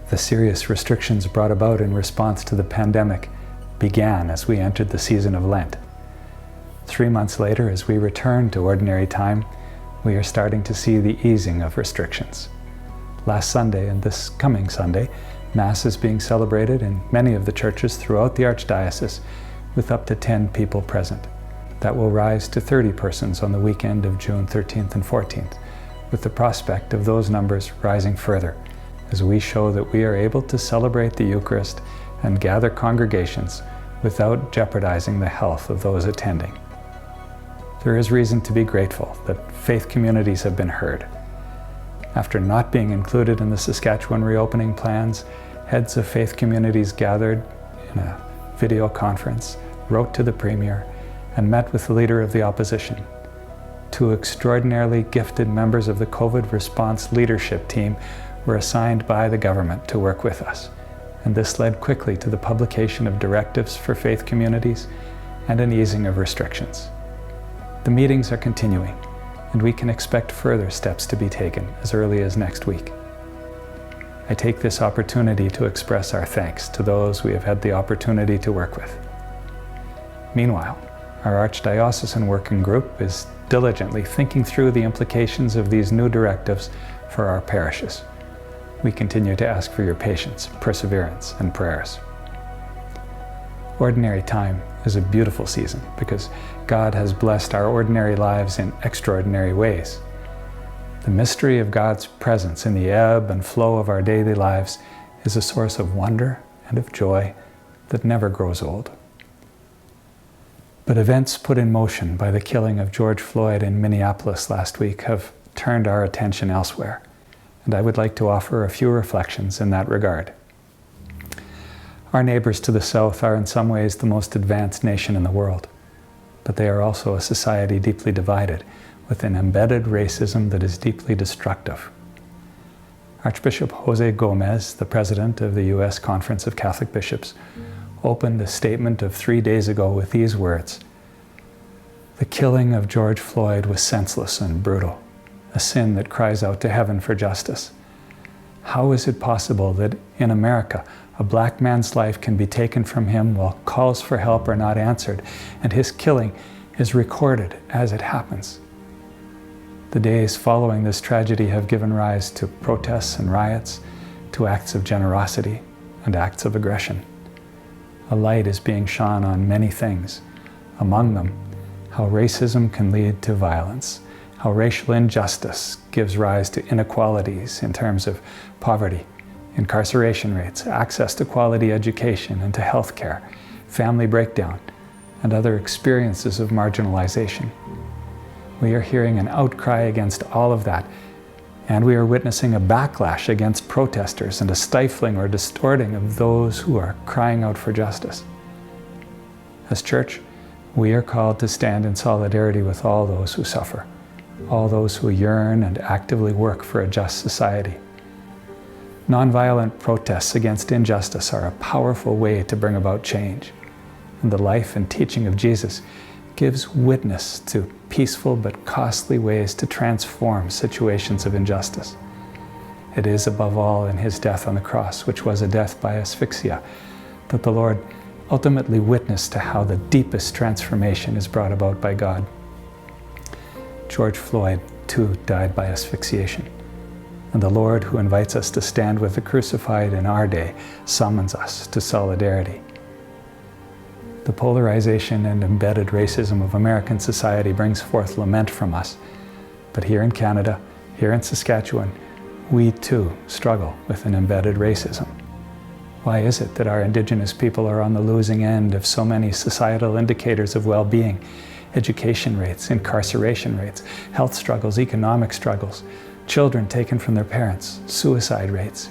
The serious restrictions brought about in response to the pandemic began as we entered the season of Lent. 3 months later, as we return to ordinary time, we are starting to see the easing of restrictions. Last Sunday and this coming Sunday, Mass is being celebrated in many of the churches throughout the Archdiocese with up to 10 people present. That will rise to 30 persons on the weekend of June 13th and 14th, with the prospect of those numbers rising further as we show that we are able to celebrate the Eucharist and gather congregations without jeopardizing the health of those attending. There is reason to be grateful that faith communities have been heard. After not being included in the Saskatchewan reopening plans, heads of faith communities gathered in a video conference, wrote to the Premier, and met with the Leader of the Opposition. 2 extraordinarily gifted members of the COVID response leadership team were assigned by the government to work with us, and this led quickly to the publication of directives for faith communities and an easing of restrictions. The meetings are continuing, and we can expect further steps to be taken as early as next week. I take this opportunity to express our thanks to those we have had the opportunity to work with. Meanwhile, our Archdiocesan Working Group is diligently thinking through the implications of these new directives for our parishes. We continue to ask for your patience, perseverance, and prayers. Ordinary time is a beautiful season because God has blessed our ordinary lives in extraordinary ways. The mystery of God's presence in the ebb and flow of our daily lives is a source of wonder and of joy that never grows old. But events put in motion by the killing of George Floyd in Minneapolis last week have turned our attention elsewhere, and I would like to offer a few reflections in that regard. Our neighbors to the south are in some ways the most advanced nation in the world, but they are also a society deeply divided, with an embedded racism that is deeply destructive. Archbishop Jose Gomez, the president of the U.S. Conference of Catholic Bishops, opened a statement of 3 days ago with these words: "The killing of George Floyd was senseless and brutal, a sin that cries out to heaven for justice. How is it possible that in America, a black man's life can be taken from him while calls for help are not answered, and his killing is recorded as it happens?" The days following this tragedy have given rise to protests and riots, to acts of generosity and acts of aggression. A light is being shone on many things, among them how racism can lead to violence, how racial injustice gives rise to inequalities in terms of poverty, incarceration rates, access to quality education and to health care, family breakdown, and other experiences of marginalization. We are hearing an outcry against all of that, and we are witnessing a backlash against protesters and a stifling or distorting of those who are crying out for justice. As Church, we are called to stand in solidarity with all those who suffer, all those who yearn and actively work for a just society. Nonviolent protests against injustice are a powerful way to bring about change, and the life and teaching of Jesus gives witness to peaceful but costly ways to transform situations of injustice. It is above all in his death on the cross, which was a death by asphyxia, that the Lord ultimately witnessed to how the deepest transformation is brought about by God. George Floyd, too, died by asphyxiation, and the Lord, who invites us to stand with the crucified in our day, summons us to solidarity. The polarization and embedded racism of American society brings forth lament from us. But here in Canada, here in Saskatchewan, we too struggle with an embedded racism. Why is it that our Indigenous people are on the losing end of so many societal indicators of well-being? Education rates, incarceration rates, health struggles, economic struggles, children taken from their parents, suicide rates.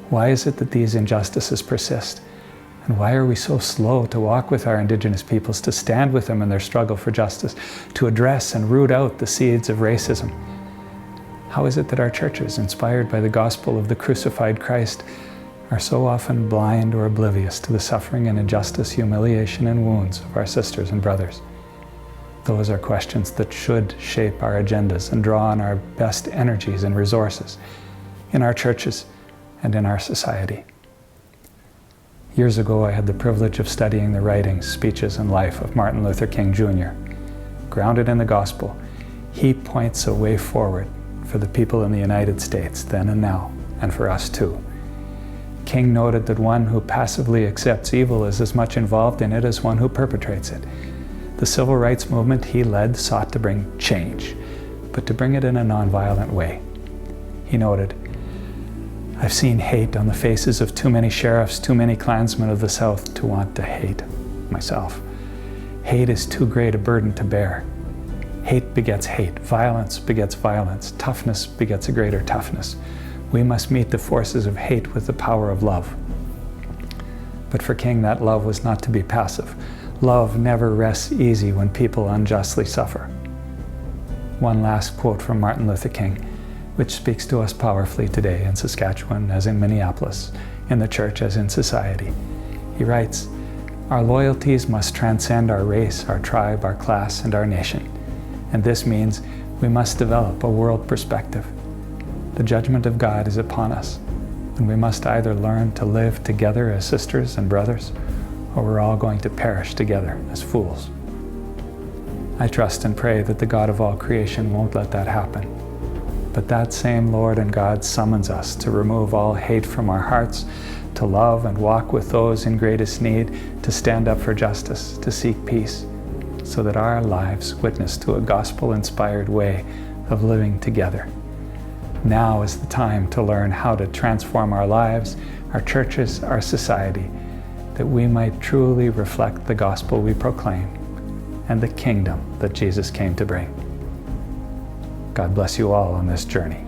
Why is it that these injustices persist? And why are we so slow to walk with our Indigenous peoples, to stand with them in their struggle for justice, to address and root out the seeds of racism? How is it that our churches, inspired by the gospel of the crucified Christ, are so often blind or oblivious to the suffering and injustice, humiliation and wounds of our sisters and brothers? Those are questions that should shape our agendas and draw on our best energies and resources in our churches and in our society. Years ago, I had the privilege of studying the writings, speeches, and life of Martin Luther King Jr. Grounded in the gospel, he points a way forward for the people in the United States then and now, and for us too. King noted that one who passively accepts evil is as much involved in it as one who perpetrates it. The civil rights movement he led sought to bring change, but to bring it in a nonviolent way. He noted, "I've seen hate on the faces of too many sheriffs, too many Klansmen of the South to want to hate myself. Hate is too great a burden to bear. Hate begets hate, violence begets violence, toughness begets a greater toughness. We must meet the forces of hate with the power of love." But for King, that love was not to be passive. Love never rests easy when people unjustly suffer. One last quote from Martin Luther King, which speaks to us powerfully today in Saskatchewan as in Minneapolis, in the church as in society. He writes, "Our loyalties must transcend our race, our tribe, our class, and our nation. And this means we must develop a world perspective. The judgment of God is upon us, and we must either learn to live together as sisters and brothers, or we're all going to perish together as fools." I trust and pray that the God of all creation won't let that happen. But that same Lord and God summons us to remove all hate from our hearts, to love and walk with those in greatest need, to stand up for justice, to seek peace, so that our lives witness to a gospel-inspired way of living together. Now is the time to learn how to transform our lives, our churches, our society, that we might truly reflect the gospel we proclaim and the kingdom that Jesus came to bring. God bless you all on this journey.